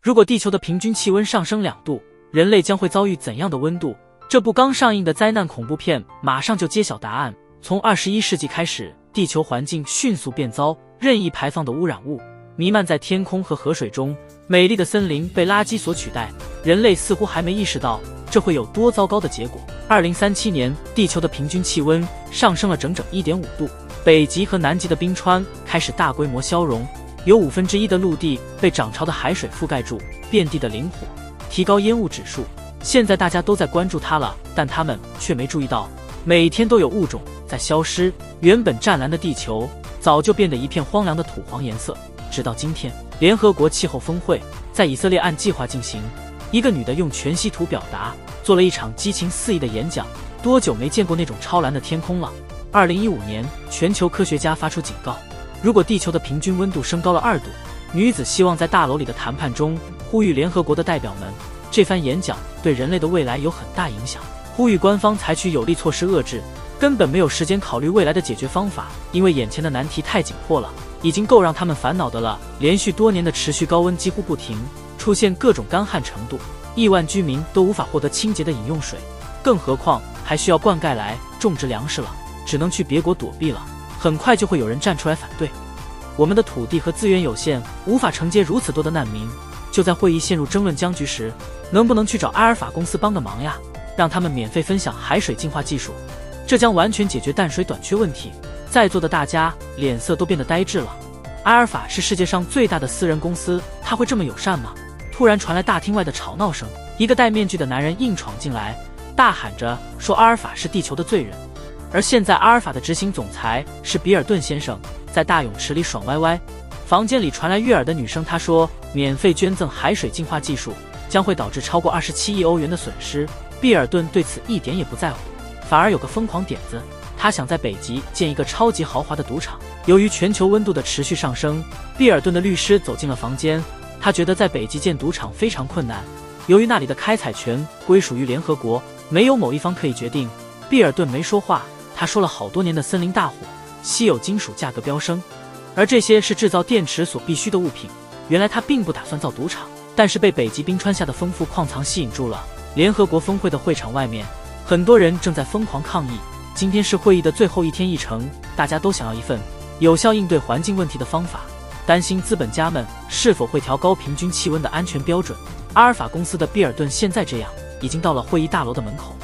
如果地球的平均气温上升2度，人类将会遭遇怎样的温度？这部刚上映的灾难恐怖片马上就揭晓答案。从21世纪开始，地球环境迅速变糟，任意排放的污染物弥漫在天空和河水中，美丽的森林被垃圾所取代。人类似乎还没意识到这会有多糟糕的结果。2037年，地球的平均气温上升了整整 1.5 度，北极和南极的冰川开始大规模消融，有1/5的陆地被涨潮的海水覆盖住，遍地的林火，提高烟雾指数。现在大家都在关注它了，但他们却没注意到，每天都有物种在消失。原本湛蓝的地球早就变得一片荒凉的土黄颜色。直到今天，联合国气候峰会在以色列按计划进行，一个女的用全息图表达，做了一场激情四溢的演讲。多久没见过那种超蓝的天空了？2015年，全球科学家发出警告，如果地球的平均温度升高了2度，女子希望在大楼里的谈判中呼吁联合国的代表们，这番演讲对人类的未来有很大影响，呼吁官方采取有力措施遏制。根本没有时间考虑未来的解决方法，因为眼前的难题太紧迫了，已经够让他们烦恼的了。连续多年的持续高温几乎不停，出现各种干旱程度，亿万居民都无法获得清洁的饮用水，更何况还需要灌溉来种植粮食了，只能去别国躲避了。很快就会有人站出来反对。我们的土地和资源有限，无法承接如此多的难民。就在会议陷入争论僵局时，能不能去找阿尔法公司帮个忙呀？让他们免费分享海水净化技术，这将完全解决淡水短缺问题。在座的大家脸色都变得呆滞了。阿尔法是世界上最大的私人公司，他会这么友善吗？突然传来大厅外的吵闹声，一个戴面具的男人硬闯进来，大喊着说阿尔法是地球的罪人。而现在阿尔法的执行总裁是比尔顿先生，在大泳池里爽歪歪。房间里传来悦耳的女声，她说免费捐赠海水净化技术将会导致超过27亿欧元的损失。比尔顿对此一点也不在乎，反而有个疯狂点子，他想在北极建一个超级豪华的赌场。由于全球温度的持续上升，比尔顿的律师走进了房间，他觉得在北极建赌场非常困难，由于那里的开采权归属于联合国，没有某一方可以决定。比尔顿没说话，他说了好多年的森林大火，稀有金属价格飙升，而这些是制造电池所必需的物品。原来他并不打算造赌场，但是被北极冰川下的丰富矿藏吸引住了。联合国峰会的会场外面，很多人正在疯狂抗议。今天是会议的最后一天议程，大家都想要一份有效应对环境问题的方法，担心资本家们是否会调高平均气温的安全标准。阿尔法公司的比尔顿现在这样，已经到了会议大楼的门口。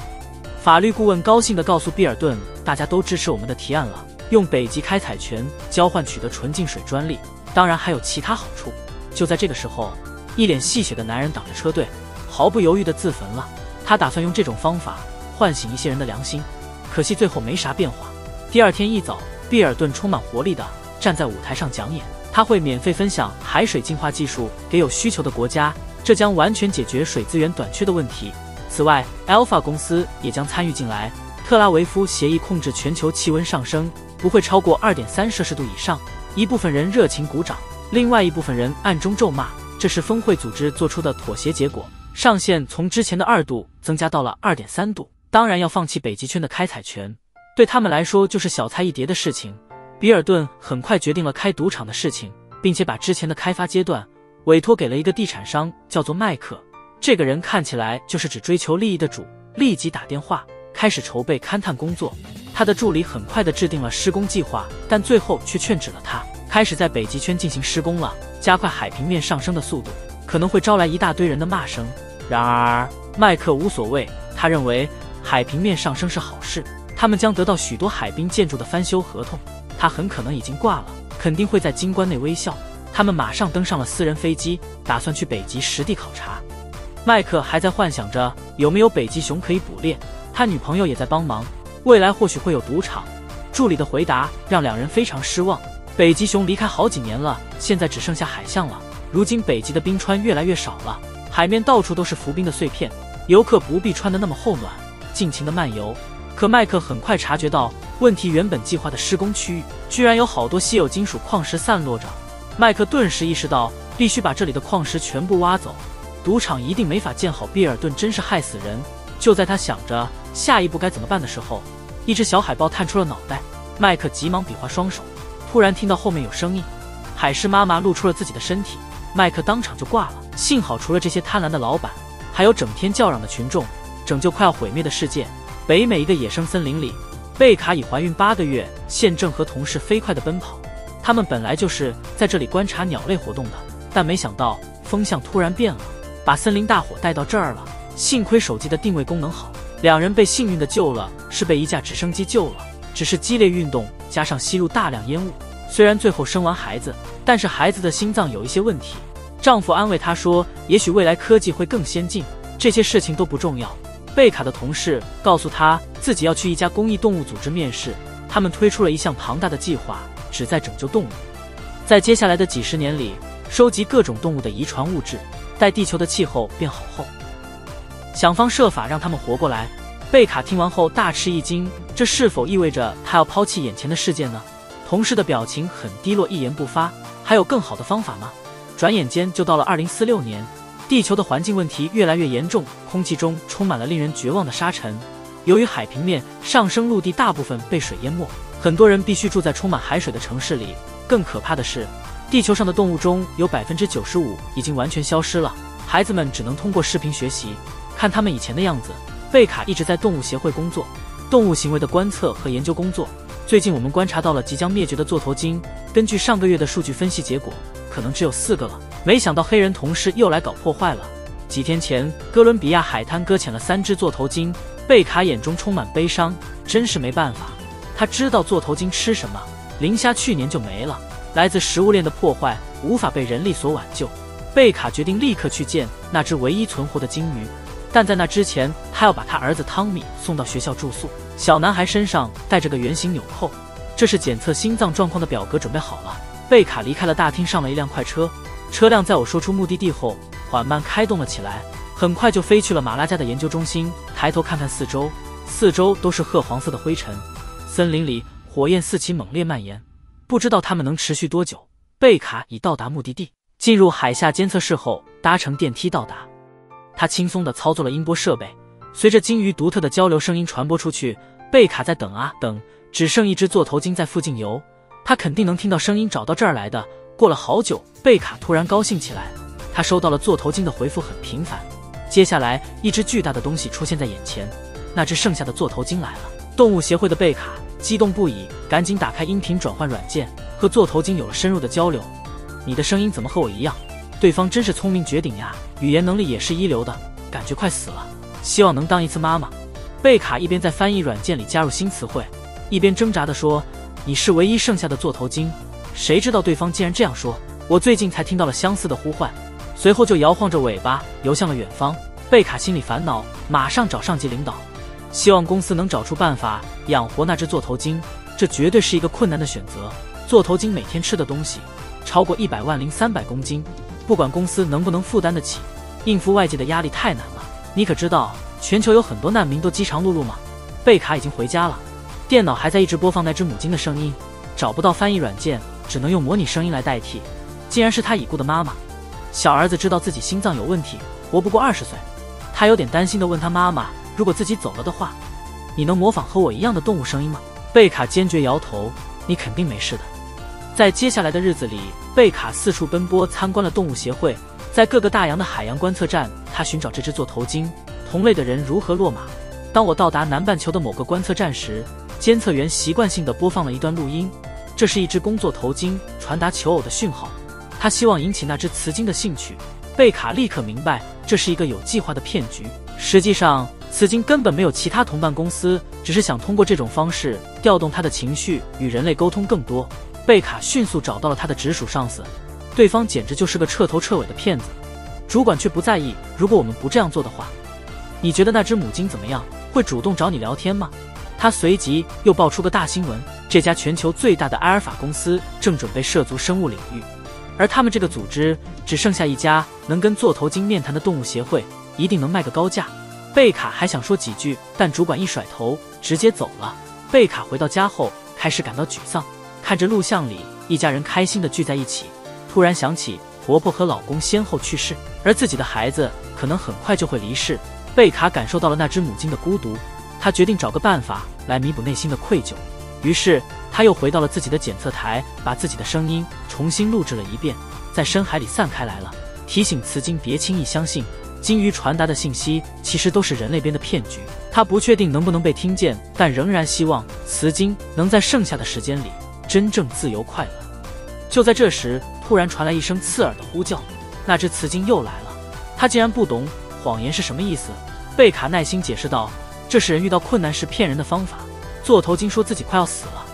法律顾问高兴地告诉比尔顿，大家都支持我们的提案了，用北极开采权交换取得纯净水专利，当然还有其他好处。就在这个时候，一脸戏谑的男人挡着车队，毫不犹豫地自焚了。他打算用这种方法唤醒一些人的良心，可惜最后没啥变化。第二天一早，比尔顿充满活力地站在舞台上讲演，他会免费分享海水净化技术给有需求的国家，这将完全解决水资源短缺的问题。此外 Alpha 公司也将参与进来。特拉维夫协议控制全球气温上升不会超过 2.3 摄氏度以上，一部分人热情鼓掌，另外一部分人暗中咒骂，这是峰会组织做出的妥协结果。上限从之前的2度增加到了 2.3 度，当然要放弃北极圈的开采权，对他们来说就是小菜一碟的事情。比尔顿很快决定了开赌场的事情，并且把之前的开发阶段委托给了一个地产商，叫做麦克。这个人看起来就是只追求利益的主，立即打电话开始筹备勘探工作。他的助理很快地制定了施工计划，但最后却劝止了他，开始在北极圈进行施工了，加快海平面上升的速度，可能会招来一大堆人的骂声。然而麦克无所谓，他认为海平面上升是好事，他们将得到许多海滨建筑的翻修合同。他很可能已经挂了，肯定会在金冠内微笑。他们马上登上了私人飞机，打算去北极实地考察。麦克还在幻想着有没有北极熊可以捕猎，他女朋友也在帮忙，未来或许会有赌场。助理的回答让两人非常失望，北极熊离开好几年了，现在只剩下海象了。如今北极的冰川越来越少了，海面到处都是浮冰的碎片，游客不必穿得那么厚暖，尽情的漫游。可麦克很快察觉到问题，原本计划的施工区域居然有好多稀有金属矿石散落着。麦克顿时意识到必须把这里的矿石全部挖走，赌场一定没法建好。比尔顿真是害死人。就在他想着下一步该怎么办的时候，一只小海豹探出了脑袋，麦克急忙比划双手，突然听到后面有声音，海狮妈妈露出了自己的身体，麦克当场就挂了。幸好除了这些贪婪的老板，还有整天叫嚷的群众，拯救快要毁灭的世界。北美一个野生森林里，贝卡已怀孕8个月，现正和同事飞快地奔跑。他们本来就是在这里观察鸟类活动的，但没想到风向突然变了，把森林大火带到这儿了。幸亏手机的定位功能好，两人被幸运地救了，是被一架直升机救了。只是激烈运动加上吸入大量烟雾，虽然最后生完孩子，但是孩子的心脏有一些问题。丈夫安慰她说，也许未来科技会更先进，这些事情都不重要。贝卡的同事告诉她，自己要去一家公益动物组织面试，他们推出了一项庞大的计划，旨在拯救动物。在接下来的几十年里，收集各种动物的遗传物质，待地球的气候变好后，想方设法让他们活过来。贝卡听完后大吃一惊，这是否意味着他要抛弃眼前的世界呢？同事的表情很低落，一言不发。还有更好的方法吗？转眼间就到了2046年，地球的环境问题越来越严重，空气中充满了令人绝望的沙尘。由于海平面上升，陆地大部分被水淹没，很多人必须住在充满海水的城市里。更可怕的是，地球上的动物中有95%已经完全消失了，孩子们只能通过视频学习，看他们以前的样子。贝卡一直在动物协会工作，动物行为的观测和研究工作。最近我们观察到了即将灭绝的座头鲸，根据上个月的数据分析结果，可能只有4个了。没想到黑人同事又来搞破坏了。几天前，哥伦比亚海滩搁浅了3只座头鲸，贝卡眼中充满悲伤，真是没办法。他知道座头鲸吃什么，磷虾去年就没了，来自食物链的破坏无法被人力所挽救。贝卡决定立刻去见那只唯一存活的鲸鱼，但在那之前，他要把他儿子汤米送到学校住宿。小男孩身上带着个圆形纽扣，这是检测心脏状况的表格，准备好了。贝卡离开了大厅，上了一辆快车，车辆在我说出目的地后缓慢开动了起来，很快就飞去了马拉加的研究中心。抬头看看四周，四周都是褐黄色的灰尘，森林里火焰四起，猛烈蔓延，不知道它们能持续多久。贝卡已到达目的地，进入海下监测室后，搭乘电梯到达。他轻松地操作了音波设备，随着鲸鱼独特的交流声音传播出去。贝卡在等啊等，只剩一只座头鲸在附近游，他肯定能听到声音找到这儿来的。过了好久，贝卡突然高兴起来，他收到了座头鲸的回复，很频繁。接下来，一只巨大的东西出现在眼前，那只剩下的座头鲸来了。动物协会的贝卡激动不已，赶紧打开音频转换软件，和座头鲸有了深入的交流。你的声音怎么和我一样？对方真是聪明绝顶呀，语言能力也是一流的，感觉快死了，希望能当一次妈妈。贝卡一边在翻译软件里加入新词汇，一边挣扎地说，你是唯一剩下的座头鲸。谁知道对方竟然这样说，我最近才听到了相似的呼唤。随后就摇晃着尾巴游向了远方。贝卡心里烦恼，马上找上级领导，希望公司能找出办法养活那只座头鲸。这绝对是一个困难的选择，座头鲸每天吃的东西超过1000300公斤，不管公司能不能负担得起，应付外界的压力太难了。你可知道全球有很多难民都饥肠辘辘吗？贝卡已经回家了，电脑还在一直播放那只母鲸的声音，找不到翻译软件，只能用模拟声音来代替。竟然是他已故的妈妈。小儿子知道自己心脏有问题，活不过20岁，他有点担心地问他妈妈，如果自己走了的话，你能模仿和我一样的动物声音吗？贝卡坚决摇头，你肯定没事的。在接下来的日子里，贝卡四处奔波，参观了动物协会，在各个大洋的海洋观测站，他寻找这只座头鲸，同类的人如何落马。当我到达南半球的某个观测站时，监测员习惯性地播放了一段录音，这是一只公座头鲸传达求偶的讯号，他希望引起那只雌鲸的兴趣。贝卡立刻明白这是一个有计划的骗局，实际上雌鲸根本没有其他同伴公司，只是想通过这种方式调动他的情绪，与人类沟通更多。贝卡迅速找到了他的直属上司，对方简直就是个彻头彻尾的骗子。主管却不在意，如果我们不这样做的话，你觉得那只母鲸怎么样？会主动找你聊天吗？他随即又爆出个大新闻，这家全球最大的埃尔法公司正准备涉足生物领域，而他们这个组织只剩下一家能跟座头鲸面谈的动物协会，一定能卖个高价。贝卡还想说几句，但主管一甩头直接走了。贝卡回到家后开始感到沮丧，看着录像里一家人开心地聚在一起，突然想起婆婆和老公先后去世，而自己的孩子可能很快就会离世。贝卡感受到了那只母鲸的孤独，他决定找个办法来弥补内心的愧疚。于是他又回到了自己的检测台，把自己的声音重新录制了一遍，在深海里散开来了。提醒雌鲸别轻易相信。鲸鱼传达的信息其实都是人类编的骗局，他不确定能不能被听见，但仍然希望雌鲸能在剩下的时间里真正自由快乐。就在这时，突然传来一声刺耳的呼叫，那只雌鲸又来了。他竟然不懂谎言是什么意思。贝卡耐心解释道，这是人遇到困难时骗人的方法。座头鲸说自己快要死了，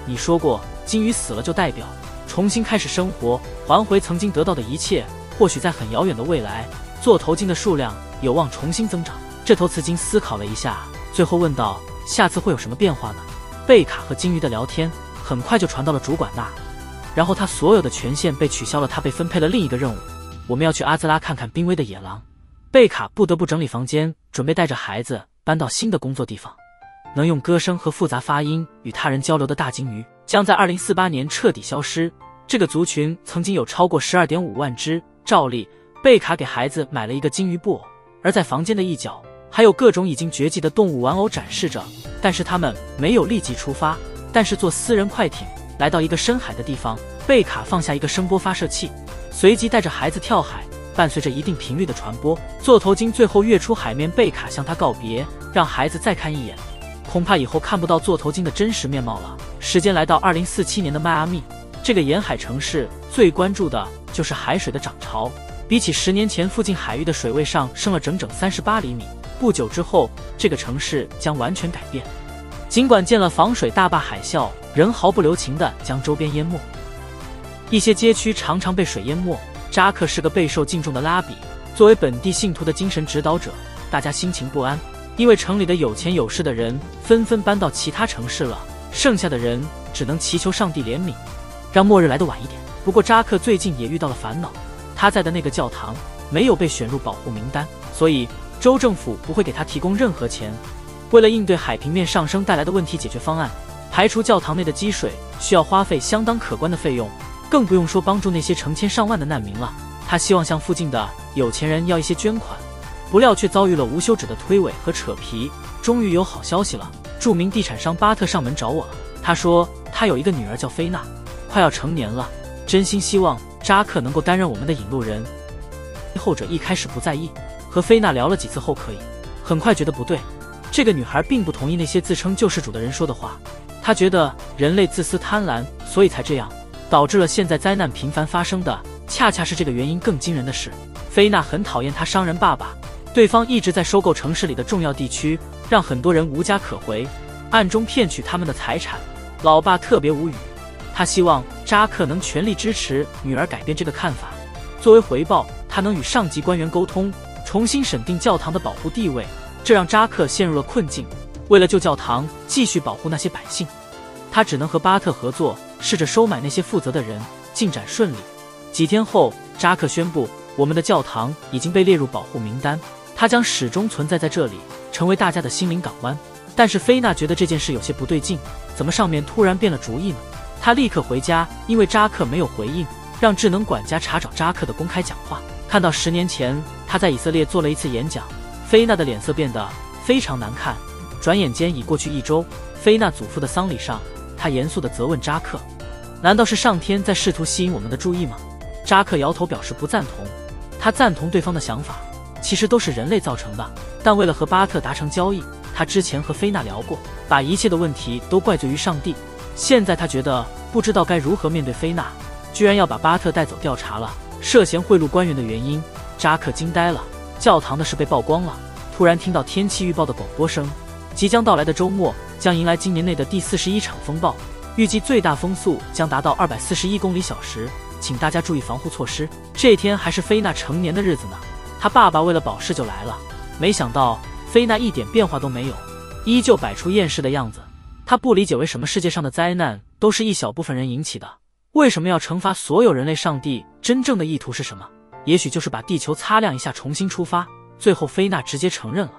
你说过鲸鱼死了就代表重新开始生活，还回曾经得到的一切，或许在很遥远的未来，座头鲸的数量有望重新增长。这头雌鲸思考了一下，最后问道，下次会有什么变化呢？贝卡和鲸鱼的聊天很快就传到了主管那，然后他所有的权限被取消了，他被分配了另一个任务，我们要去阿兹拉看看濒危的野狼。贝卡不得不整理房间，准备带着孩子搬到新的工作地方。能用歌声和复杂发音与他人交流的大鲸鱼将在2048年彻底消失。这个族群曾经有超过 12.5 万只。照例，贝卡给孩子买了一个鲸鱼布偶，而在房间的一角还有各种已经绝迹的动物玩偶展示着。但是他们没有立即出发，但是坐私人快艇来到一个深海的地方，贝卡放下一个声波发射器，随即带着孩子跳海。伴随着一定频率的传播，座头鲸最后跃出海面。贝卡向他告别，让孩子再看一眼，恐怕以后看不到座头鲸的真实面貌了。时间来到2047年的迈阿密，这个沿海城市最关注的就是海水的涨潮，比起10年前，附近海域的水位上升了整整38厘米。不久之后，这个城市将完全改变。尽管建了防水大坝，海啸仍毫不留情地将周边淹没，一些街区常常被水淹没。扎克是个备受敬重的拉比，作为本地信徒的精神指导者，大家心情不安，因为城里的有钱有势的人纷纷搬到其他城市了，剩下的人只能祈求上帝怜悯，让末日来得晚一点。不过扎克最近也遇到了烦恼，他在的那个教堂没有被选入保护名单，所以州政府不会给他提供任何钱。为了应对海平面上升带来的问题解决方案，排除教堂内的积水需要花费相当可观的费用，更不用说帮助那些成千上万的难民了。他希望向附近的有钱人要一些捐款，不料却遭遇了无休止的推诿和扯皮。终于有好消息了，著名地产商巴特上门找我了。他说他有一个女儿叫菲娜，快要成年了，真心希望扎克能够担任我们的引路人。后者一开始不在意，和菲娜聊了几次后可以，很快觉得不对。这个女孩并不同意那些自称救世主的人说的话，她觉得人类自私贪婪，所以才这样，导致了现在灾难频繁发生的，恰恰是这个原因。更惊人的是，菲娜很讨厌她商人爸爸，对方一直在收购城市里的重要地区，让很多人无家可回，暗中骗取他们的财产。老爸特别无语，他希望扎克能全力支持女儿改变这个看法。作为回报，他能与上级官员沟通，重新审定教堂的保护地位，这让扎克陷入了困境。为了救教堂，继续保护那些百姓，他只能和巴特合作，试着收买那些负责的人。进展顺利。几天后，扎克宣布，我们的教堂已经被列入保护名单，它将始终存在在这里，成为大家的心灵港湾。但是菲娜觉得这件事有些不对劲，怎么上面突然变了主意呢？她立刻回家，因为扎克没有回应，让智能管家查找扎克的公开讲话。看到10年前他在以色列做了一次演讲，菲娜的脸色变得非常难看。转眼间已过去1周，菲娜祖父的丧礼上，他严肃地责问扎克，难道是上天在试图吸引我们的注意吗？扎克摇头表示不赞同，他赞同对方的想法，其实都是人类造成的，但为了和巴特达成交易，他之前和菲娜聊过，把一切的问题都怪罪于上帝。现在他觉得不知道该如何面对菲娜，居然要把巴特带走调查了涉嫌贿赂官员的原因。扎克惊呆了，教堂的事被曝光了。突然听到天气预报的广播声，即将到来的周末将迎来今年内的第41场风暴，预计最大风速将达到241公里小时，请大家注意防护措施。这天还是菲娜成年的日子呢，他爸爸为了保释就来了，没想到菲娜一点变化都没有，依旧摆出厌世的样子。他不理解为什么世界上的灾难都是一小部分人引起的，为什么要惩罚所有人类？上帝真正的意图是什么？也许就是把地球擦亮一下，重新出发。最后菲娜直接承认了，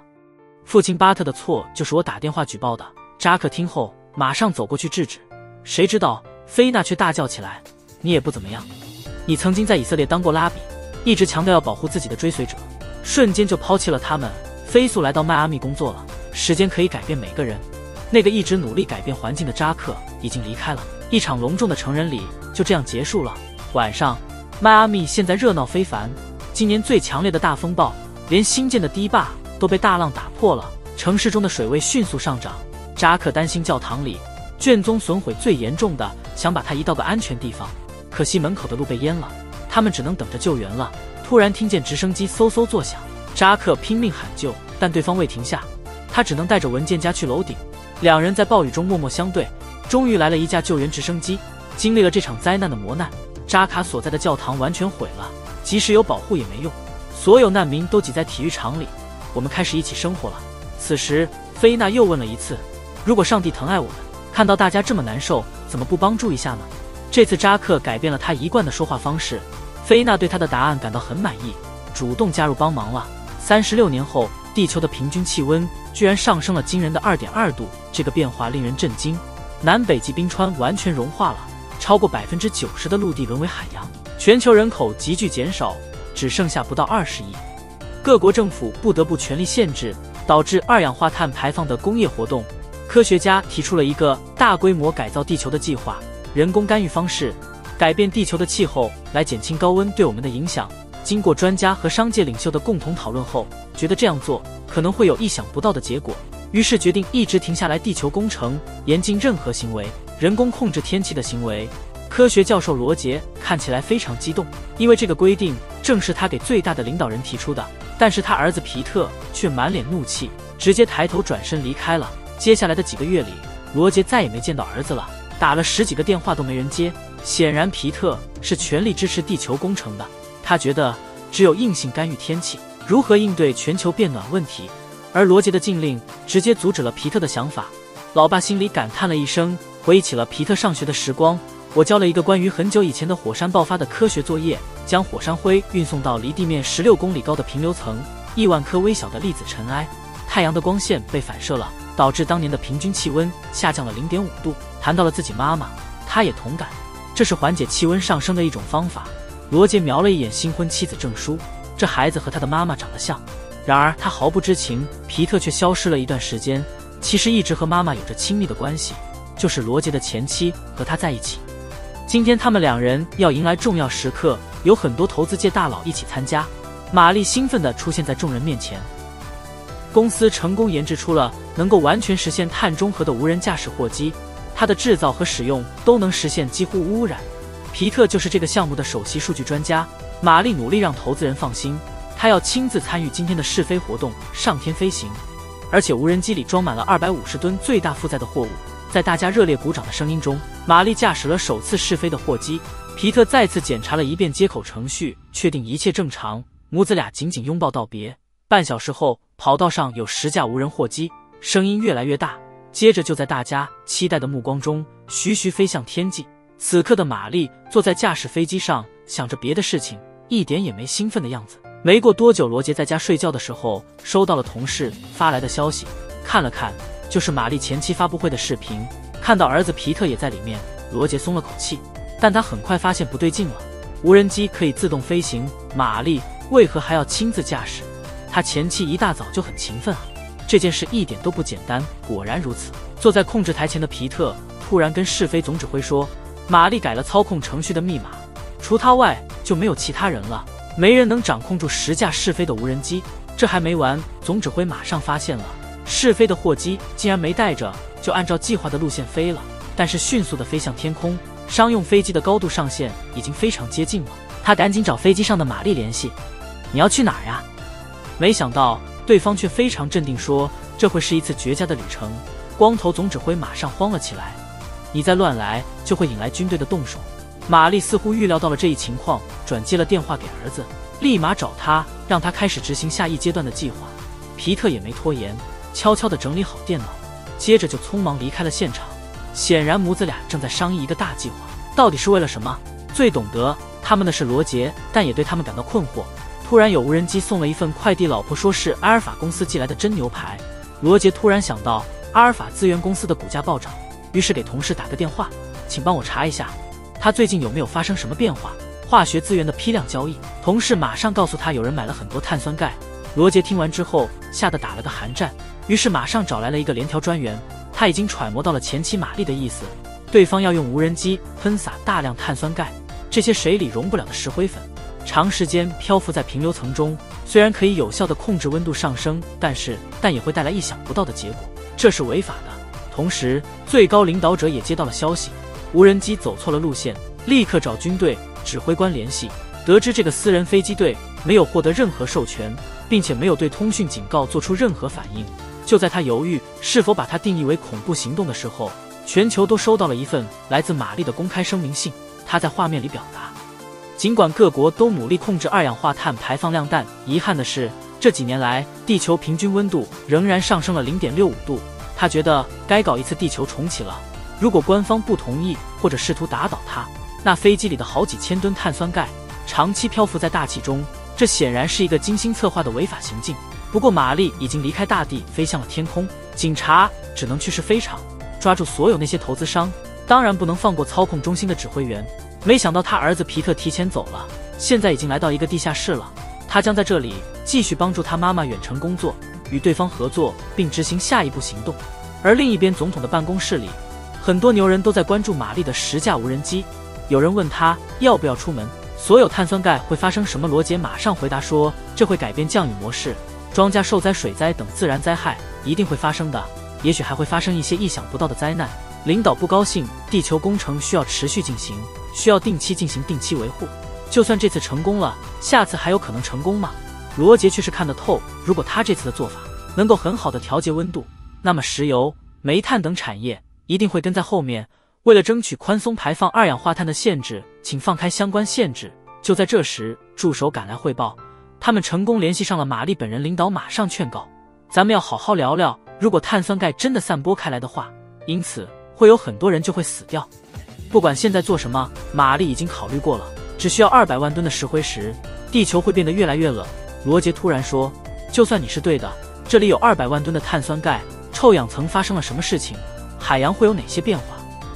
父亲巴特的错就是我打电话举报的。扎克听后马上走过去制止，谁知道菲娜却大叫起来，你也不怎么样，你曾经在以色列当过拉比，一直强调要保护自己的追随者，瞬间就抛弃了他们，飞速来到迈阿密工作了。时间可以改变每个人，那个一直努力改变环境的扎克已经离开了，一场隆重的成人礼就这样结束了。晚上，迈阿密现在热闹非凡，今年最强烈的大风暴，连新建的堤坝都被大浪打破了，城市中的水位迅速上涨。扎克担心教堂里卷宗损毁最严重的，想把它移到个安全地方，可惜门口的路被淹了，他们只能等着救援了。突然听见直升机嗖嗖作响，扎克拼命喊救，但对方未停下，他只能带着文件夹去楼顶。两人在暴雨中默默相对，终于来了一架救援直升机。经历了这场灾难的磨难，扎卡所在的教堂完全毁了，即使有保护也没用，所有难民都挤在体育场里。我们开始一起生活了。此时菲娜又问了一次，如果上帝疼爱我们，看到大家这么难受，怎么不帮助一下呢？这次扎克改变了他一贯的说话方式，菲娜对他的答案感到很满意，主动加入帮忙了。36年后，地球的平均气温居然上升了惊人的 2.2 度，这个变化令人震惊。南北极冰川完全融化了，超过 90% 的陆地沦为海洋，全球人口急剧减少，只剩下不到20亿。各国政府不得不全力限制导致二氧化碳排放的工业活动。科学家提出了一个大规模改造地球的计划，人工干预方式改变地球的气候，来减轻高温对我们的影响。经过专家和商界领袖的共同讨论后，觉得这样做可能会有意想不到的结果，于是决定一直停下来地球工程，严禁任何行为人工控制天气的行为。科学教授罗杰看起来非常激动，因为这个规定正是他给最大的领导人提出的。但是他儿子皮特却满脸怒气，直接抬头转身离开了。接下来的几个月里，罗杰再也没见到儿子了，打了10几个电话都没人接。显然皮特是全力支持地球工程的，他觉得只有硬性干预天气，如何应对全球变暖问题。而罗杰的禁令直接阻止了皮特的想法。老爸心里感叹了一声，回忆起了皮特上学的时光。我交了一个关于很久以前的火山爆发的科学作业，将火山灰运送到离地面16公里高的平流层，1万颗微小的粒子尘埃，太阳的光线被反射了，导致当年的平均气温下降了 0.5 度。谈到了自己妈妈，他也同感，这是缓解气温上升的一种方法。罗杰瞄了一眼新婚妻子证书，这孩子和他的妈妈长得像。然而他毫不知情，皮特却消失了一段时间，其实一直和妈妈有着亲密的关系，就是罗杰的前妻和他在一起。今天他们两人要迎来重要时刻，有很多投资界大佬一起参加。玛丽兴奋地出现在众人面前。公司成功研制出了能够完全实现碳中和的无人驾驶货机，它的制造和使用都能实现几乎无污染。皮特就是这个项目的首席数据专家。玛丽努力让投资人放心，她要亲自参与今天的试飞活动，上天飞行。而且无人机里装满了250吨最大负载的货物。在大家热烈鼓掌的声音中，玛丽驾驶了首次试飞的货机。皮特再次检查了一遍接口程序，确定一切正常，母子俩紧紧拥抱道别。半小时后，跑道上有10架无人货机，声音越来越大，接着就在大家期待的目光中徐徐飞向天际。此刻的玛丽坐在驾驶飞机上，想着别的事情，一点也没兴奋的样子。没过多久，罗杰在家睡觉的时候收到了同事发来的消息，看了看，就是玛丽前期发布会的视频。看到儿子皮特也在里面，罗杰松了口气，但他很快发现不对劲了。无人机可以自动飞行，玛丽为何还要亲自驾驶？他前妻一大早就很勤奋啊，这件事一点都不简单。果然如此，坐在控制台前的皮特突然跟试飞总指挥说，玛丽改了操控程序的密码，除他外就没有其他人了，没人能掌控住10架试飞的无人机。这还没完，总指挥马上发现了试飞的货机竟然没带着，就按照计划的路线飞了，但是迅速地飞向天空。商用飞机的高度上限已经非常接近了，他赶紧找飞机上的玛丽联系，你要去哪儿呀？没想到对方却非常镇定说，这会是一次绝佳的旅程。光头总指挥马上慌了起来，你再乱来就会引来军队的动手。玛丽似乎预料到了这一情况，转接了电话给儿子，立马找他，让他开始执行下一阶段的计划。皮特也没拖延，悄悄地整理好电脑，接着就匆忙离开了现场。显然母子俩正在商议一个大计划，到底是为了什么？最懂得他们的是罗杰，但也对他们感到困惑。突然有无人机送了一份快递，老婆说是阿尔法公司寄来的真牛排。罗杰突然想到阿尔法资源公司的股价暴涨，于是给同事打个电话，请帮我查一下他最近有没有发生什么变化，化学资源的批量交易。同事马上告诉他有人买了很多碳酸钙。罗杰听完之后吓得打了个寒战，于是马上找来了一个联调专员。他已经揣摩到了前妻玛丽的意思，对方要用无人机喷洒大量碳酸钙，这些水里溶不了的石灰粉，长时间漂浮在平流层中，虽然可以有效地控制温度上升，但也会带来意想不到的结果，这是违法的。同时，最高领导者也接到了消息，无人机走错了路线，立刻找军队指挥官联系，得知这个私人飞机队没有获得任何授权，并且没有对通讯警告做出任何反应。就在他犹豫是否把它定义为恐怖行动的时候，全球都收到了一份来自玛丽的公开声明信。他在画面里表达，尽管各国都努力控制二氧化碳排放量，但遗憾的是，这几年来地球平均温度仍然上升了 0.65 度。他觉得该搞一次地球重启了。如果官方不同意或者试图打倒他，那飞机里的好几千吨碳酸钙长期漂浮在大气中，这显然是一个精心策划的违法行径。不过玛丽已经离开大地，飞向了天空，警察只能去试飞场，抓住所有那些投资商，当然不能放过操控中心的指挥员。没想到他儿子皮特提前走了，现在已经来到一个地下室了。他将在这里继续帮助他妈妈远程工作，与对方合作，并执行下一步行动。而另一边，总统的办公室里，很多牛人都在关注玛丽的10架无人机。有人问他要不要出门，所有碳酸钙会发生什么？罗杰马上回答说，这会改变降雨模式，庄稼受灾、水灾等自然灾害一定会发生的，也许还会发生一些意想不到的灾难。领导不高兴，地球工程需要持续进行，需要定期进行定期维护。就算这次成功了，下次还有可能成功吗？罗杰却是看得透，如果他这次的做法能够很好的调节温度，那么石油、煤炭等产业一定会跟在后面。为了争取宽松排放二氧化碳的限制，请放开相关限制。就在这时，助手赶来汇报，他们成功联系上了玛丽本人。领导马上劝告，咱们要好好聊聊，如果碳酸钙真的散播开来的话，因此会有很多人就会死掉。不管现在做什么，玛丽已经考虑过了，只需要200万吨的石灰石，地球会变得越来越冷。罗杰突然说，就算你是对的，这里有200万吨的碳酸钙，臭氧层发生了什么事情？海洋会有哪些变化？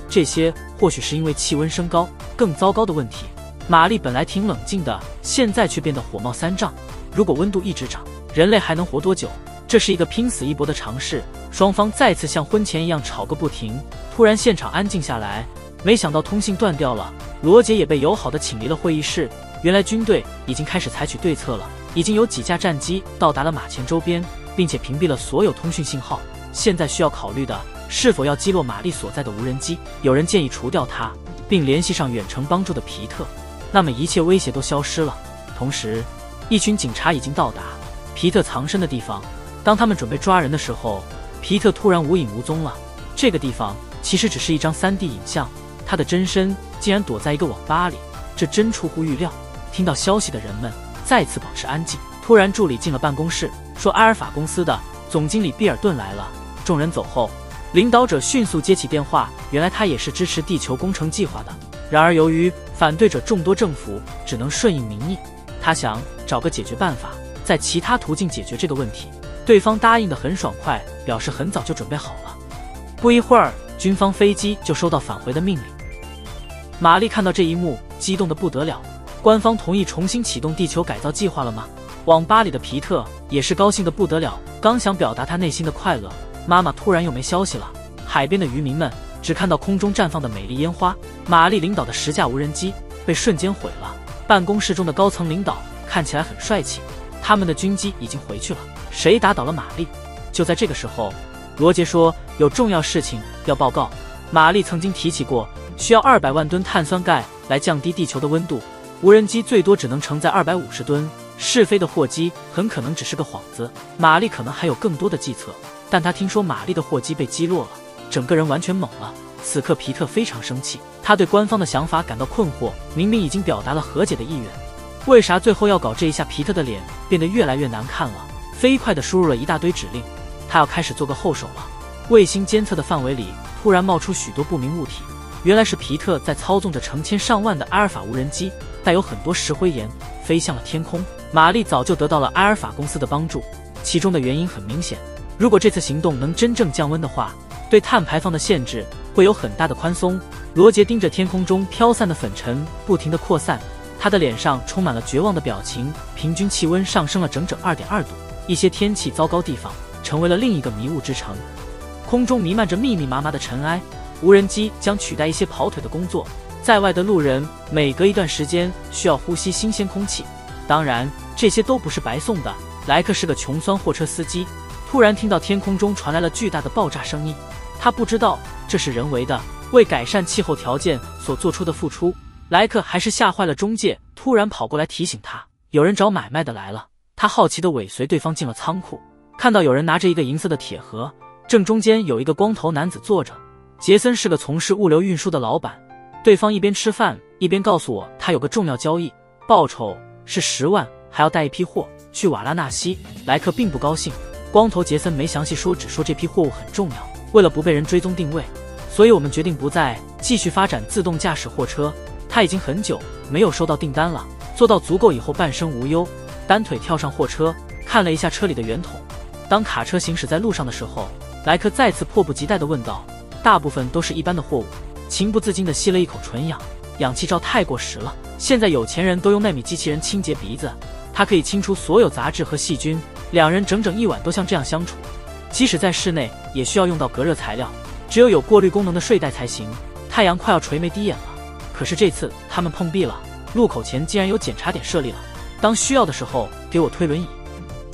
这些或许是因为气温升高。更糟糕的问题，玛丽本来挺冷静的，现在却变得火冒三丈。如果温度一直涨，人类还能活多久？这是一个拼死一搏的尝试。双方再次像婚前一样吵个不停。突然现场安静下来，没想到通信断掉了。罗杰也被友好的请离了会议室。原来军队已经开始采取对策了，已经有几架战机到达了马前周边，并且屏蔽了所有通讯信号。现在需要考虑的是否要击落玛丽所在的无人机。有人建议除掉它，并联系上远程帮助的皮特，那么一切威胁都消失了。同时，一群警察已经到达皮特藏身的地方。当他们准备抓人的时候，皮特突然无影无踪了。这个地方其实只是一张3D 影像，他的真身竟然躲在一个网吧里，这真出乎预料。听到消息的人们再次保持安静。突然，助理进了办公室，说埃尔法公司的总经理毕尔顿来了。众人走后，领导者迅速接起电话，原来他也是支持地球工程计划的。然而由于反对者众多，政府只能顺应民意。他想找个解决办法，在其他途径解决这个问题。对方答应得很爽快，表示很早就准备好了。不一会儿，军方飞机就收到返回的命令。玛丽看到这一幕，激动得不得了。官方同意重新启动地球改造计划了吗？网吧里的皮特也是高兴得不得了，刚想表达他内心的快乐，妈妈突然又没消息了。海边的渔民们只看到空中绽放的美丽烟花。玛丽领导的10架无人机被瞬间毁了。办公室中的高层领导看起来很帅气，他们的军机已经回去了。谁打倒了玛丽？就在这个时候，罗杰说有重要事情要报告。玛丽曾经提起过，需要200万吨碳酸钙来降低地球的温度，无人机最多只能承载250吨。试飞的货机很可能只是个幌子，玛丽可能还有更多的计策。但他听说玛丽的货机被击落了，整个人完全懵了。此刻皮特非常生气，他对官方的想法感到困惑，明明已经表达了和解的意愿，为啥最后要搞这一下？皮特的脸变得越来越难看了，飞快地输入了一大堆指令，他要开始做个后手了。卫星监测的范围里突然冒出许多不明物体，原来是皮特在操纵着成千上万的埃尔法无人机，带有很多石灰岩，飞向了天空。玛丽早就得到了埃尔法公司的帮助，其中的原因很明显，如果这次行动能真正降温的话，对碳排放的限制会有很大的宽松。罗杰盯着天空中飘散的粉尘不停地扩散，他的脸上充满了绝望的表情。平均气温上升了整整 2.2 度，一些天气糟糕地方成为了另一个迷雾之城。空中弥漫着密密麻麻的尘埃，无人机将取代一些跑腿的工作，在外的路人每隔一段时间需要呼吸新鲜空气。当然，这些都不是白送的。莱克是个穷酸货车司机，突然听到天空中传来了巨大的爆炸声音，他不知道这是人为的，为改善气候条件所做出的付出。莱克还是吓坏了中介，突然跑过来提醒他，有人找买卖的来了。他好奇地尾随对方进了仓库，看到有人拿着一个银色的铁盒，正中间有一个光头男子坐着。杰森是个从事物流运输的老板，对方一边吃饭一边告诉我，他有个重要交易，报酬是10万，还要带一批货去瓦拉纳西。莱克并不高兴，光头杰森没详细说，只说这批货物很重要，为了不被人追踪定位，所以我们决定不再继续发展自动驾驶货车。他已经很久没有收到订单了，做到足够以后半生无忧。单腿跳上货车，看了一下车里的圆筒。当卡车行驶在路上的时候，莱克再次迫不及待地问道，大部分都是一般的货物。情不自禁地吸了一口纯氧，氧气罩太过时了，现在有钱人都用纳米机器人清洁鼻子，它可以清除所有杂质和细菌。两人整整一晚都像这样相处，即使在室内也需要用到隔热材料，只有过滤功能的睡袋才行。太阳快要垂眉低眼了，可是这次他们碰壁了，路口前竟然有检查点设立了，当需要的时候给我推轮椅。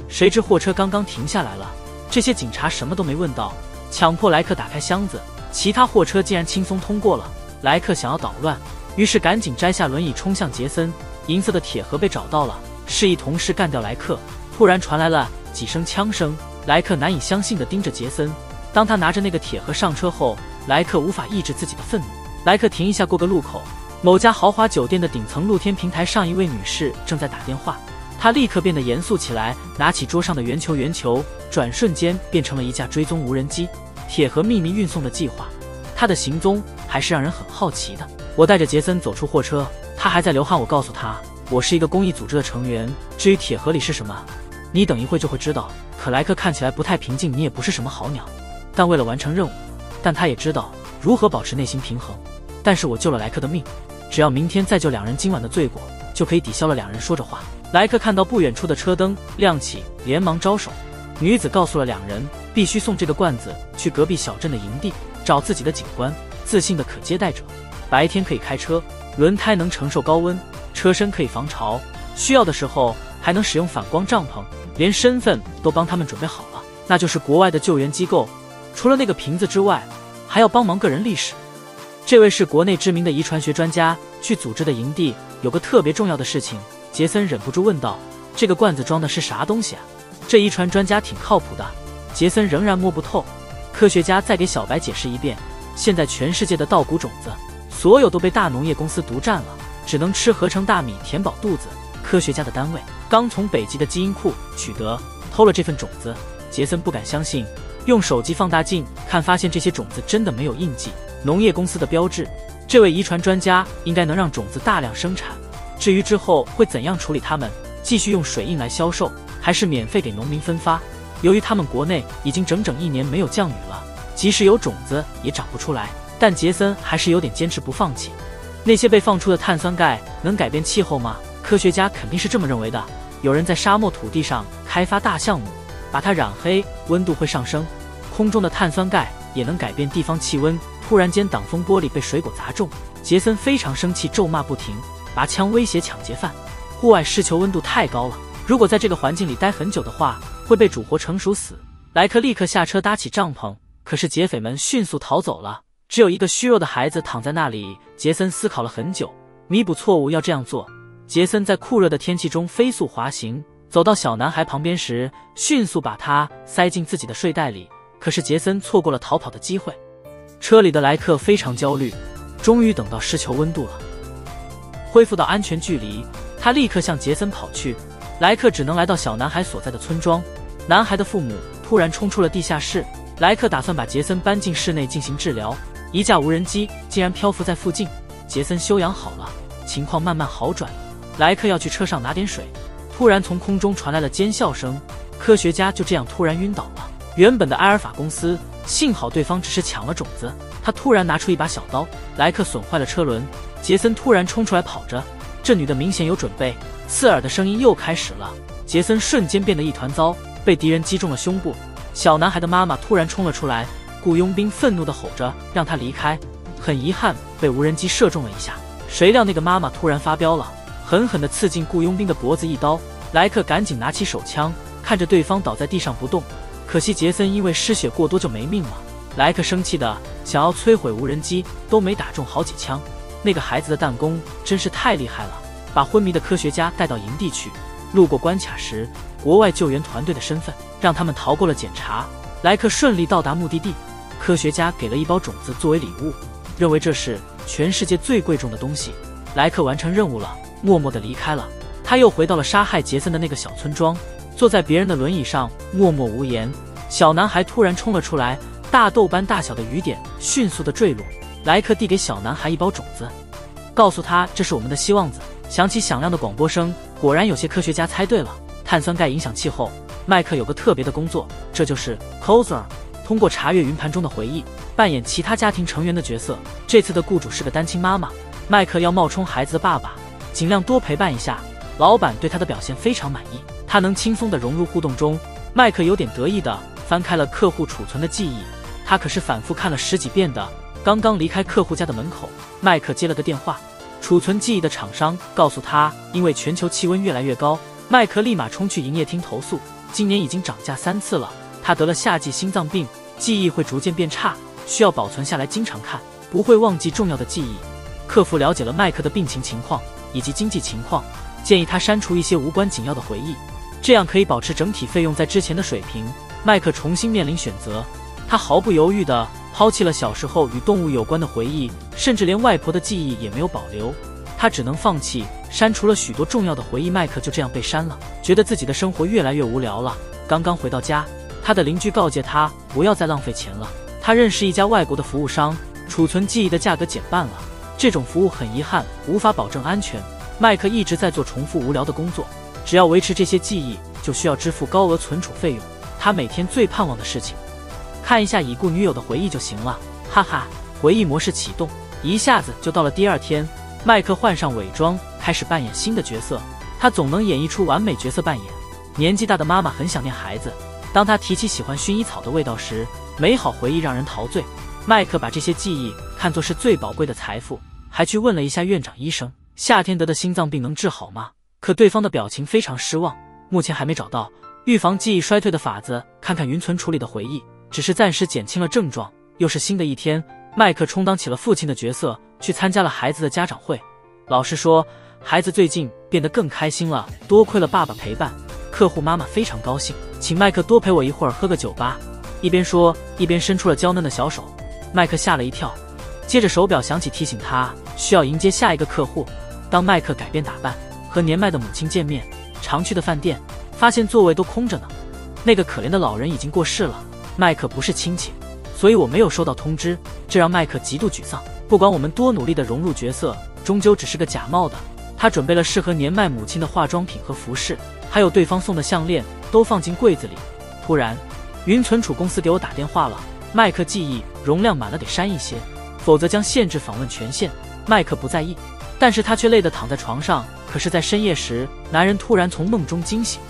谁知货车刚刚停下来了，这些警察什么都没问到，强迫莱克打开箱子，其他货车竟然轻松通过了。莱克想要捣乱，于是赶紧摘下轮椅冲向杰森。银色的铁盒被找到了，示意同事干掉莱克。突然传来了几声枪声，莱克难以相信地盯着杰森。当他拿着那个铁盒上车后，莱克无法抑制自己的愤怒。莱克停一下，过个路口，某家豪华酒店的顶层露天平台上，一位女士正在打电话。他立刻变得严肃起来，拿起桌上的圆球，转瞬间变成了一架追踪无人机。铁盒秘密运送的计划，他的行踪还是让人很好奇的。我带着杰森走出货车，他还在流汗。我告诉他，我是一个公益组织的成员，至于铁盒里是什么，你等一会就会知道。可莱克看起来不太平静，你也不是什么好鸟，但为了完成任务，但他也知道如何保持内心平衡。但是我救了莱克的命，只要明天再救2人今晚的罪过，就可以抵消了。2人说着话，莱克看到不远处的车灯亮起，连忙招手。女子告诉了2人，必须送这个罐子去隔壁小镇的营地，找自己的警官，自信的可接待者。白天可以开车，轮胎能承受高温，车身可以防潮，需要的时候还能使用反光帐篷，连身份都帮他们准备好了，那就是国外的救援机构。除了那个瓶子之外，还要帮忙个人历史。这位是国内知名的遗传学专家，去组织的营地有个特别重要的事情。杰森忍不住问道，这个罐子装的是啥东西啊？这遗传专家挺靠谱的。杰森仍然摸不透。科学家再给小白解释一遍，现在全世界的稻谷种子所有都被大农业公司独占了，只能吃合成大米填饱肚子。科学家的单位刚从北极的基因库取得，偷了这份种子。杰森不敢相信，用手机放大镜看，发现这些种子真的没有印记，农业公司的标志。这位遗传专家应该能让种子大量生产，至于之后会怎样处理它们，继续用水印来销售，还是免费给农民分发。由于他们国内已经整整1年没有降雨了，即使有种子也长不出来，但杰森还是有点坚持不放弃。那些被放出的碳酸钙能改变气候吗？科学家肯定是这么认为的。有人在沙漠土地上开发大项目，把它染黑，温度会上升。空中的碳酸钙也能改变地方气温。突然间，挡风玻璃被水果砸中，杰森非常生气，咒骂不停，拔枪威胁抢劫犯。户外湿球温度太高了，如果在这个环境里待很久的话，会被煮活成熟死。莱克立刻下车搭起帐篷，可是劫匪们迅速逃走了，只有一个虚弱的孩子躺在那里。杰森思考了很久，弥补错误要这样做。杰森在酷热的天气中飞速滑行，走到小男孩旁边时，迅速把他塞进自己的睡袋里。可是杰森错过了逃跑的机会。车里的莱克非常焦虑，终于等到湿球温度了，恢复到安全距离，他立刻向杰森跑去。莱克只能来到小男孩所在的村庄。男孩的父母突然冲出了地下室，莱克打算把杰森搬进室内进行治疗。一架无人机竟然漂浮在附近，杰森休养好了，情况慢慢好转。莱克要去车上拿点水，突然从空中传来了尖笑声，科学家就这样突然晕倒了。原本的埃尔法公司，幸好对方只是抢了种子，他突然拿出一把小刀，莱克损坏了车轮。杰森突然冲出来跑着，这女的明显有准备，刺耳的声音又开始了。杰森瞬间变得一团糟，被敌人击中了胸部。小男孩的妈妈突然冲了出来，雇佣兵愤怒地吼着让他离开。很遗憾被无人机射中了一下。谁料那个妈妈突然发飙了，狠狠地刺进雇佣兵的脖子一刀。莱克赶紧拿起手枪，看着对方倒在地上不动。可惜杰森因为失血过多就没命了。莱克生气的想要摧毁无人机，都没打中好几枪。那个孩子的弹弓真是太厉害了，把昏迷的科学家带到营地去。路过关卡时，国外救援团队的身份让他们逃过了检查。莱克顺利到达目的地，科学家给了一包种子作为礼物，认为这是全世界最贵重的东西。莱克完成任务了，默默地离开了。他又回到了杀害杰森的那个小村庄，坐在别人的轮椅上默默无言。小男孩突然冲了出来，大豆般大小的雨点迅速地坠落。莱克递给小男孩一包种子，告诉他这是我们的希望子。响起响亮的广播声，果然有些科学家猜对了，碳酸钙影响气候。麦克有个特别的工作，这就是 Closer， 通过查阅云盘中的回忆，扮演其他家庭成员的角色。这次的雇主是个单亲妈妈，麦克要冒充孩子的爸爸，尽量多陪伴一下。老板对他的表现非常满意，他能轻松地融入互动中。麦克有点得意地翻开了客户储存的记忆，他可是反复看了10几遍的。刚刚离开客户家的门口，麦克接了个电话，储存记忆的厂商告诉他，因为全球气温越来越高，麦克立马冲去营业厅投诉，今年已经涨价3次了，他得了夏季心脏病，记忆会逐渐变差，需要保存下来经常看，不会忘记重要的记忆。客服了解了麦克的病情情况以及经济情况，建议他删除一些无关紧要的回忆，这样可以保持整体费用在之前的水平。麦克重新面临选择，他毫不犹豫地抛弃了小时候与动物有关的回忆，甚至连外婆的记忆也没有保留。他只能放弃，删除了许多重要的回忆。麦克就这样被删了，觉得自己的生活越来越无聊了。刚刚回到家，他的邻居告诫他不要再浪费钱了。他认识一家外国的服务商，储存记忆的价格减半了。这种服务很遗憾无法保证安全。麦克一直在做重复无聊的工作，只要维持这些记忆，就需要支付高额存储费用。他每天最盼望的事情，看一下已故女友的回忆就行了。哈哈，回忆模式启动，一下子就到了第2天。麦克换上伪装，开始扮演新的角色。他总能演绎出完美角色扮演。年纪大的妈妈很想念孩子，当他提起喜欢薰衣草的味道时，美好回忆让人陶醉。麦克把这些记忆看作是最宝贵的财富，还去问了一下院长医生，夏天得的心脏病能治好吗？可对方的表情非常失望，目前还没找到预防记忆衰退的法子。看看云存储里的回忆，只是暂时减轻了症状。又是新的一天，麦克充当起了父亲的角色，去参加了孩子的家长会。老师说，孩子最近变得更开心了，多亏了爸爸陪伴。客户妈妈非常高兴，请麦克多陪我一会儿喝个酒吧。一边说一边伸出了娇嫩的小手。麦克吓了一跳，接着手表响起提醒他需要迎接下一个客户。当麦克改变打扮，和年迈的母亲见面，常去的饭店发现座位都空着呢。那个可怜的老人已经过世了。麦克不是亲戚，所以我没有收到通知，这让麦克极度沮丧。不管我们多努力地融入角色，终究只是个假冒的。他准备了适合年迈母亲的化妆品和服饰，还有对方送的项链，都放进柜子里。突然，云存储公司给我打电话了，麦克记忆容量满了，得删一些，否则将限制访问权限。麦克不在意，但是他却累得躺在床上。可是在深夜时，男人突然从梦中惊醒，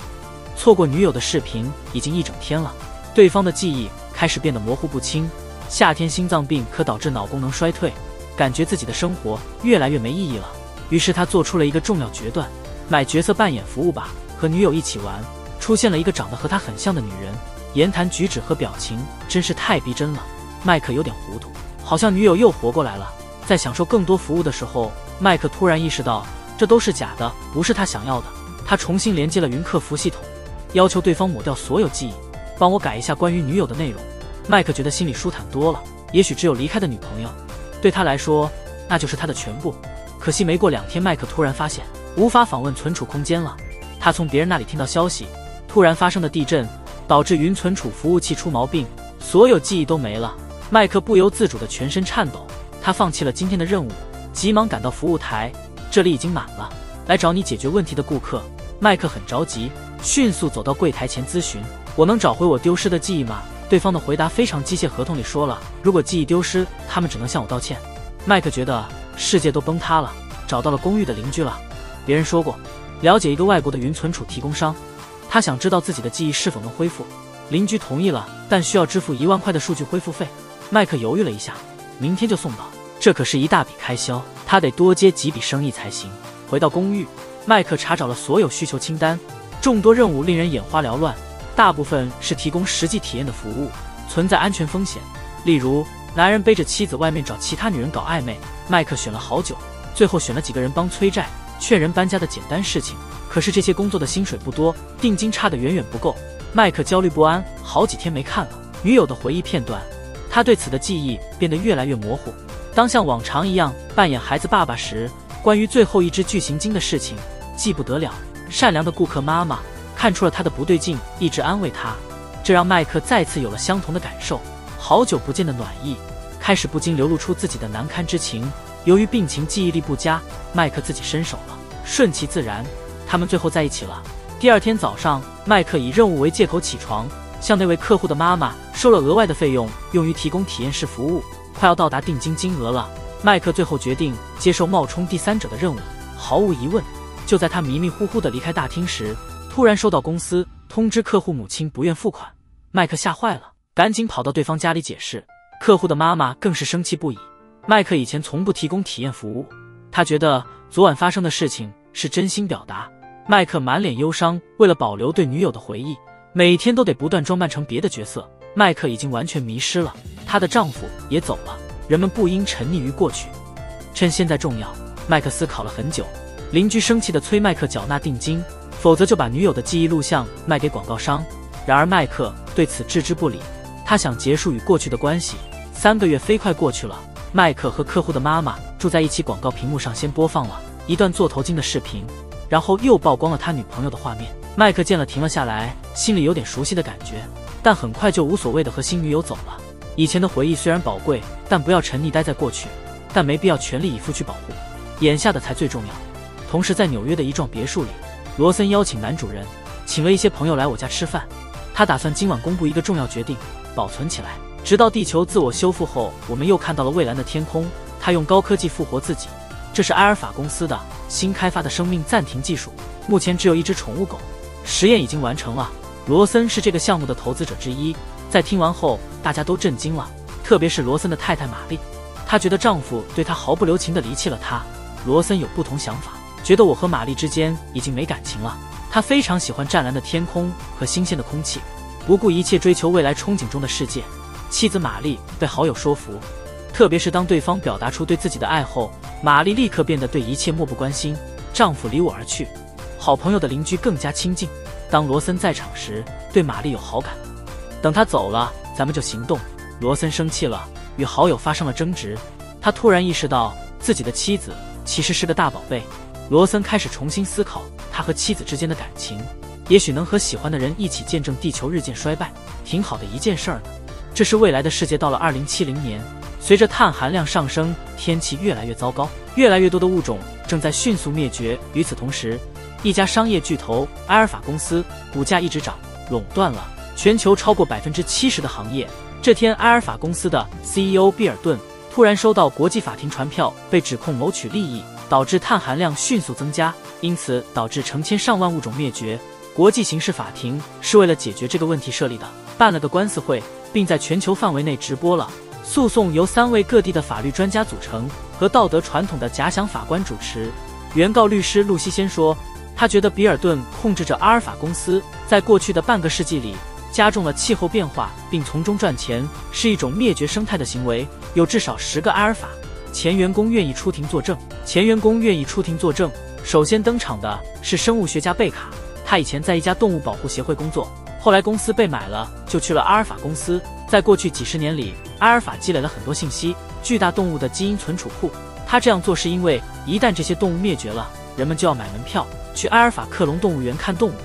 错过女友的视频已经1整天了，对方的记忆开始变得模糊不清。夏天心脏病可导致脑功能衰退，感觉自己的生活越来越没意义了。于是他做出了一个重要决断，买角色扮演服务吧，和女友一起玩。出现了一个长得和他很像的女人，言谈举止和表情真是太逼真了。麦克有点糊涂，好像女友又活过来了。在享受更多服务的时候，麦克突然意识到这都是假的，不是他想要的。他重新连接了云客服系统，要求对方抹掉所有记忆，帮我改一下关于女友的内容。麦克觉得心里舒坦多了，也许只有离开的女朋友，对他来说那就是他的全部。可惜没过2天，麦克突然发现无法访问存储空间了。他从别人那里听到消息，突然发生的地震导致云存储服务器出毛病，所有记忆都没了。麦克不由自主的全身颤抖，他放弃了今天的任务，急忙赶到服务台，这里已经满了，来找你解决问题的顾客。麦克很着急，迅速走到柜台前咨询，我能找回我丢失的记忆吗？对方的回答非常机械，合同里说了，如果记忆丢失，他们只能向我道歉。麦克觉得世界都崩塌了，找到了公寓的邻居了。别人说过，了解一个外国的云存储提供商，他想知道自己的记忆是否能恢复。邻居同意了，但需要支付1万块的数据恢复费。麦克犹豫了一下，明天就送到。这可是一大笔开销，他得多接几笔生意才行。回到公寓，麦克查找了所有需求清单，众多任务令人眼花缭乱，大部分是提供实际体验的服务，存在安全风险。例如，男人背着妻子外面找其他女人搞暧昧，麦克选了好久，最后选了几个人帮催债、劝人搬家的简单事情。可是这些工作的薪水不多，定金差得远远不够，麦克焦虑不安，好几天没看了女友的回忆片段，他对此的记忆变得越来越模糊。当像往常一样扮演孩子爸爸时，关于最后一只巨型鲸的事情记不得了。善良的顾客妈妈看出了他的不对劲，一直安慰他，这让麦克再次有了相同的感受。好久不见的暖意开始不禁流露出自己的难堪之情。由于病情记忆力不佳，麦克自己伸手了，顺其自然，他们最后在一起了。第二天早上，麦克以任务为借口起床，向那位客户的妈妈收了额外的费用，用于提供体验式服务。快要到达定金金额了，麦克最后决定接受冒充第三者的任务。毫无疑问，就在他迷迷糊糊地离开大厅时，突然收到公司通知客户母亲不愿付款。麦克吓坏了，赶紧跑到对方家里解释，客户的妈妈更是生气不已。麦克以前从不提供体验服务，他觉得昨晚发生的事情是真心表达。麦克满脸忧伤，为了保留对女友的回忆，每天都得不断装扮成别的角色。麦克已经完全迷失了，她的丈夫也走了，人们不应沉溺于过去，趁现在重要。麦克思考了很久，邻居生气地催麦克缴纳定金，否则就把女友的记忆录像卖给广告商。然而麦克对此置之不理，他想结束与过去的关系。3个月飞快过去了，麦克和客户的妈妈住在一起，广告屏幕上先播放了一段做头巾的视频，然后又曝光了他女朋友的画面。麦克见了停了下来，心里有点熟悉的感觉，但很快就无所谓的和新女友走了。以前的回忆虽然宝贵，但不要沉溺待在过去，但没必要全力以赴去保护，眼下的才最重要。同时在纽约的一幢别墅里，罗森邀请男主人请了一些朋友来我家吃饭，他打算今晚公布一个重要决定，保存起来，直到地球自我修复后，我们又看到了蔚蓝的天空。他用高科技复活自己，这是埃尔法公司的新开发的生命暂停技术，目前只有一只宠物狗，实验已经完成了。罗森是这个项目的投资者之一。在听完后，大家都震惊了，特别是罗森的太太玛丽，她觉得丈夫对她毫不留情地离弃了她。罗森有不同想法，觉得我和玛丽之间已经没感情了。他非常喜欢湛蓝的天空和新鲜的空气，不顾一切追求未来憧憬中的世界。妻子玛丽被好友说服，特别是当对方表达出对自己的爱后，玛丽立刻变得对一切漠不关心。丈夫离我而去，好朋友的邻居更加亲近。当罗森在场时，对玛丽有好感，等他走了，咱们就行动。罗森生气了，与好友发生了争执。他突然意识到自己的妻子其实是个大宝贝。罗森开始重新思考他和妻子之间的感情，也许能和喜欢的人一起见证地球日渐衰败，挺好的一件事儿呢。这是未来的世界，到了2070年，随着碳含量上升，天气越来越糟糕，越来越多的物种正在迅速灭绝。与此同时，一家商业巨头埃尔法公司股价一直涨，垄断了全球超过70%的行业。这天，埃尔法公司的 CEO 比尔顿突然收到国际法庭传票，被指控谋取利益，导致碳含量迅速增加，因此导致成千上万物种灭绝。国际刑事法庭是为了解决这个问题设立的，办了个官司会，并在全球范围内直播了。诉讼由3位各地的法律专家组成，和道德传统的假想法官主持。原告律师露西先说，他觉得比尔顿控制着阿尔法公司，在过去的半个世纪里加重了气候变化，并从中赚钱，是一种灭绝生态的行为。有至少10个埃尔法前员工愿意出庭作证。首先登场的是生物学家贝卡，他以前在一家动物保护协会工作，后来公司被买了，就去了阿尔法公司。在过去几十年里，阿尔法积累了很多信息，巨大动物的基因存储库。他这样做是因为一旦这些动物灭绝了，人们就要买门票去埃尔法克隆动物园看动物。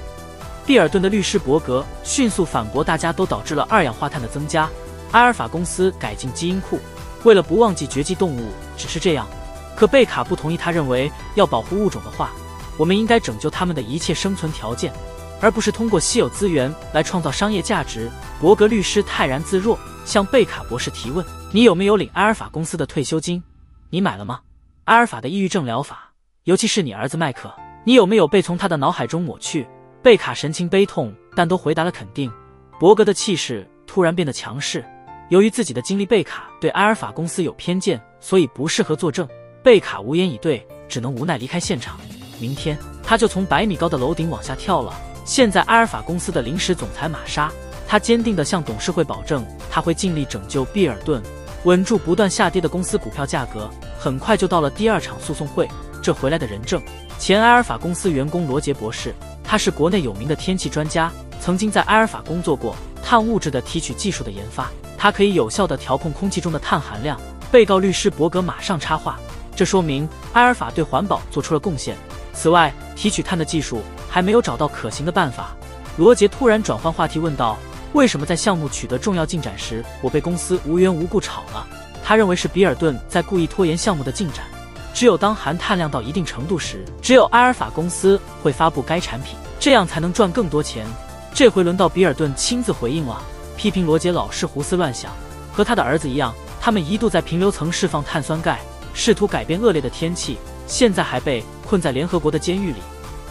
比尔顿的律师伯格迅速反驳，大家都导致了二氧化碳的增加。阿尔法公司改进基因库，为了不忘记绝迹动物，只是这样。可贝卡不同意，他认为要保护物种的话，我们应该拯救他们的一切生存条件，而不是通过稀有资源来创造商业价值。伯格律师泰然自若，向贝卡博士提问：你有没有领阿尔法公司的退休金？你买了吗？阿尔法的抑郁症疗法，尤其是你儿子麦克，你有没有被从他的脑海中抹去？贝卡神情悲痛，但都回答了肯定。伯格的气势突然变得强势，由于自己的经历，贝卡对埃尔法公司有偏见，所以不适合作证。贝卡无言以对，只能无奈离开现场。明天他就从100米高的楼顶往下跳了。现在埃尔法公司的临时总裁玛莎，他坚定地向董事会保证，他会尽力拯救比尔顿，稳住不断下跌的公司股票价格。很快就到了第2场诉讼会，这回来的人证前埃尔法公司员工罗杰博士，他是国内有名的天气专家，曾经在埃尔法工作过碳物质的提取技术的研发，他可以有效地调控空气中的碳含量。被告律师伯格马上插话，这说明埃尔法对环保做出了贡献。此外，提取碳的技术还没有找到可行的办法。罗杰突然转换话题问道，为什么在项目取得重要进展时，我被公司无缘无故炒了？他认为是比尔顿在故意拖延项目的进展。只有当含碳量到一定程度时，只有埃尔法公司会发布该产品，这样才能赚更多钱。这回轮到比尔顿亲自回应了，批评罗杰老是胡思乱想。和他的儿子一样，他们一度在平流层释放碳酸钙，试图改变恶劣的天气，现在还被困在联合国的监狱里。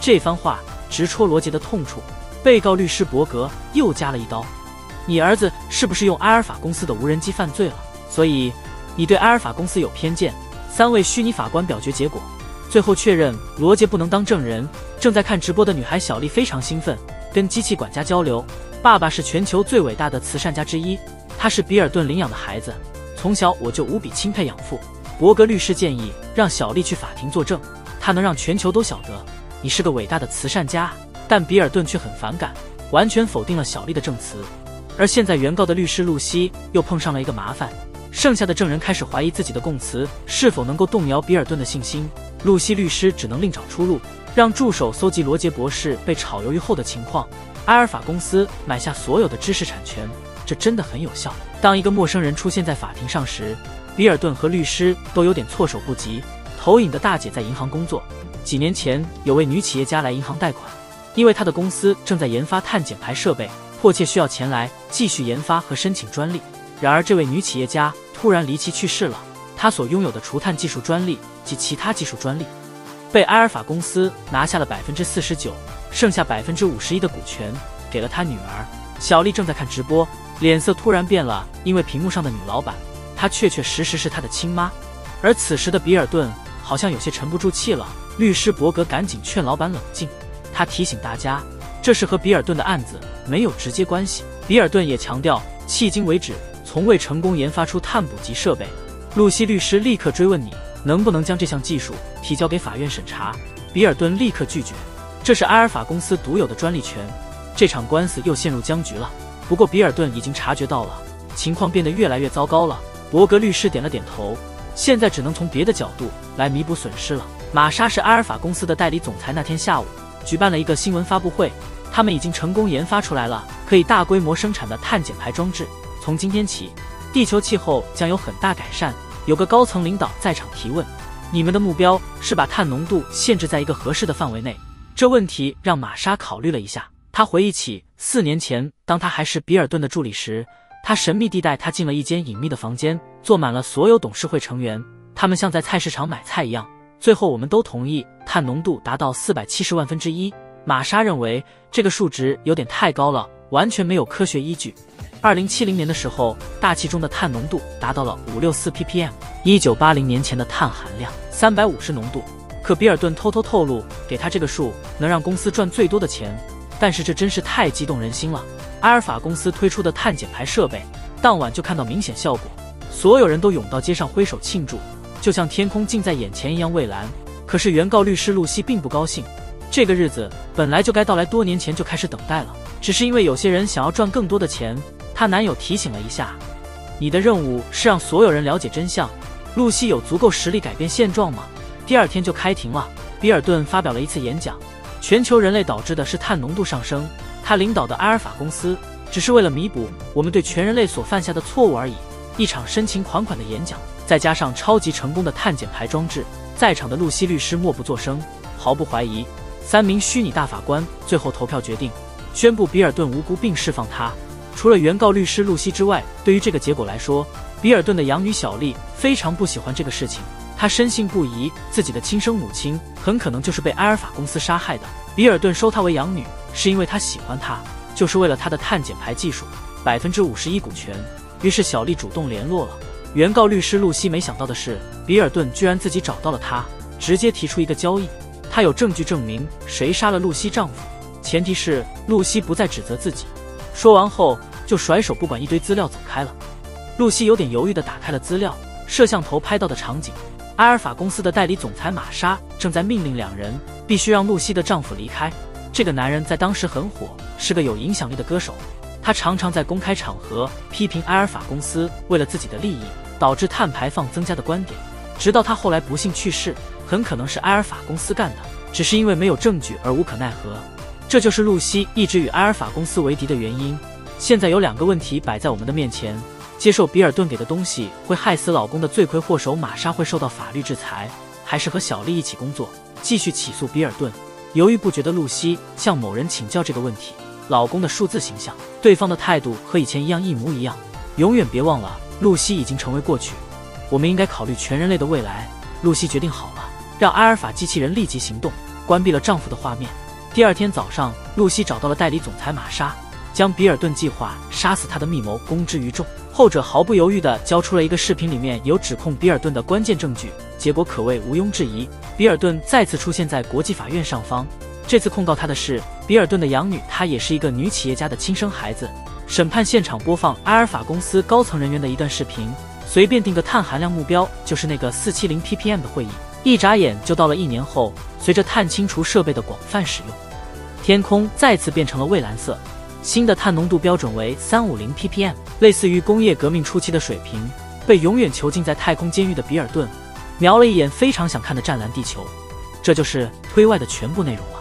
这番话直戳罗杰的痛处。被告律师伯格又加了一刀，你儿子是不是用埃尔法公司的无人机犯罪了？所以你对埃尔法公司有偏见。3位虚拟法官表决结果，最后确认罗杰不能当证人。正在看直播的女孩小丽非常兴奋，跟机器管家交流。爸爸是全球最伟大的慈善家之一，他是比尔顿领养的孩子，从小我就无比钦佩养父。伯格律师建议让小丽去法庭作证，他能让全球都晓得你是个伟大的慈善家。但比尔顿却很反感，完全否定了小丽的证词。而现在原告的律师露西又碰上了一个麻烦，剩下的证人开始怀疑自己的供词是否能够动摇比尔顿的信心。露西律师只能另找出路，让助手搜集罗杰博士被炒鱿鱼后的情况。埃尔法公司买下所有的知识产权，这真的很有效。当一个陌生人出现在法庭上时，比尔顿和律师都有点措手不及。投影的大姐在银行工作，几年前有位女企业家来银行贷款，因为她的公司正在研发碳减排设备，迫切需要钱来继续研发和申请专利。然而这位女企业家突然离奇去世了，她所拥有的除碳技术专利及其他技术专利被埃尔法公司拿下了49%，剩下51%的股权给了她女儿。小丽正在看直播，脸色突然变了，因为屏幕上的女老板，她确实是她的亲妈。而此时的比尔顿好像有些沉不住气了，律师伯格赶紧劝老板冷静，他提醒大家，这是和比尔顿的案子没有直接关系。比尔顿也强调，迄今为止从未成功研发出碳捕集设备。露西律师立刻追问你能不能将这项技术提交给法院审查。比尔顿立刻拒绝，这是埃尔法公司独有的专利权。这场官司又陷入僵局了。不过比尔顿已经察觉到了情况变得越来越糟糕了。伯格律师点了点头，现在只能从别的角度来弥补损失了。玛莎是埃尔法公司的代理总裁，那天下午举办了一个新闻发布会，他们已经成功研发出来了可以大规模生产的碳减排装置。从今天起，地球气候将有很大改善。有个高层领导在场提问，你们的目标是把碳浓度限制在一个合适的范围内。这问题让玛莎考虑了一下，她回忆起4年前当她还是比尔顿的助理时，他神秘地带她进了一间隐秘的房间，坐满了所有董事会成员，他们像在菜市场买菜一样。最后我们都同意碳浓度达到470万分之一。玛莎认为这个数值有点太高了，完全没有科学依据。2070年的时候，大气中的碳浓度达到了564 ppm，1980年前的碳含量350浓度。可比尔顿偷偷透露给他这个数能让公司赚最多的钱，但是这真是太激动人心了。埃尔法公司推出的碳减排设备，当晚就看到明显效果，所有人都涌到街上挥手庆祝，就像天空近在眼前一样蔚蓝。可是原告律师露西并不高兴，这个日子本来就该到来，多年前就开始等待了，只是因为有些人想要赚更多的钱。她男友提醒了一下，你的任务是让所有人了解真相。露西有足够实力改变现状吗？第2天就开庭了，比尔顿发表了一次演讲，全球人类导致的是碳浓度上升，他领导的埃尔法公司只是为了弥补我们对全人类所犯下的错误而已。一场深情款款的演讲，再加上超级成功的碳减排装置，在场的露西律师默不作声，毫不怀疑。3名虚拟大法官最后投票决定，宣布比尔顿无辜并释放他。除了原告律师露西之外，对于这个结果来说，比尔顿的养女小丽非常不喜欢这个事情。她深信不疑，自己的亲生母亲很可能就是被埃尔法公司杀害的。比尔顿收她为养女，是因为他喜欢她，就是为了她的碳减排技术，51%股权。于是小丽主动联络了，原告律师露西没想到的是，比尔顿居然自己找到了他，直接提出一个交易。他有证据证明谁杀了露西丈夫，前提是露西不再指责自己。说完后就甩手不管一堆资料走开了。露西有点犹豫地打开了资料，摄像头拍到的场景，埃尔法公司的代理总裁玛莎正在命令两人必须让露西的丈夫离开。这个男人在当时很火，是个有影响力的歌手。他常常在公开场合批评埃尔法公司为了自己的利益导致碳排放增加的观点，直到他后来不幸去世，很可能是埃尔法公司干的，只是因为没有证据而无可奈何。这就是露西一直与埃尔法公司为敌的原因。现在有2个问题摆在我们的面前：接受比尔顿给的东西会害死老公的罪魁祸首玛莎会受到法律制裁，还是和小丽一起工作继续起诉比尔顿？犹豫不决的露西向某人请教这个问题：老公的数字形象，对方的态度和以前一模一样。永远别忘了，露西已经成为过去，我们应该考虑全人类的未来。露西决定好了，让埃尔法机器人立即行动，关闭了丈夫的画面。第2天早上，露西找到了代理总裁玛莎，将比尔顿计划杀死他的密谋公之于众。后者毫不犹豫地交出了一个视频里面有指控比尔顿的关键证据，结果可谓毋庸置疑。比尔顿再次出现在国际法院上方，这次控告他的是比尔顿的养女，她也是一个女企业家的亲生孩子。审判现场播放埃尔法公司高层人员的一段视频，随便定个碳含量目标，就是那个470 ppm 的会议，一眨眼就到了1年后。随着碳清除设备的广泛使用，天空再次变成了蔚蓝色，新的碳浓度标准为350 ppm， 类似于工业革命初期的水平。被永远囚禁在太空监狱的比尔顿瞄了一眼非常想看的湛蓝地球。这就是推外的全部内容了。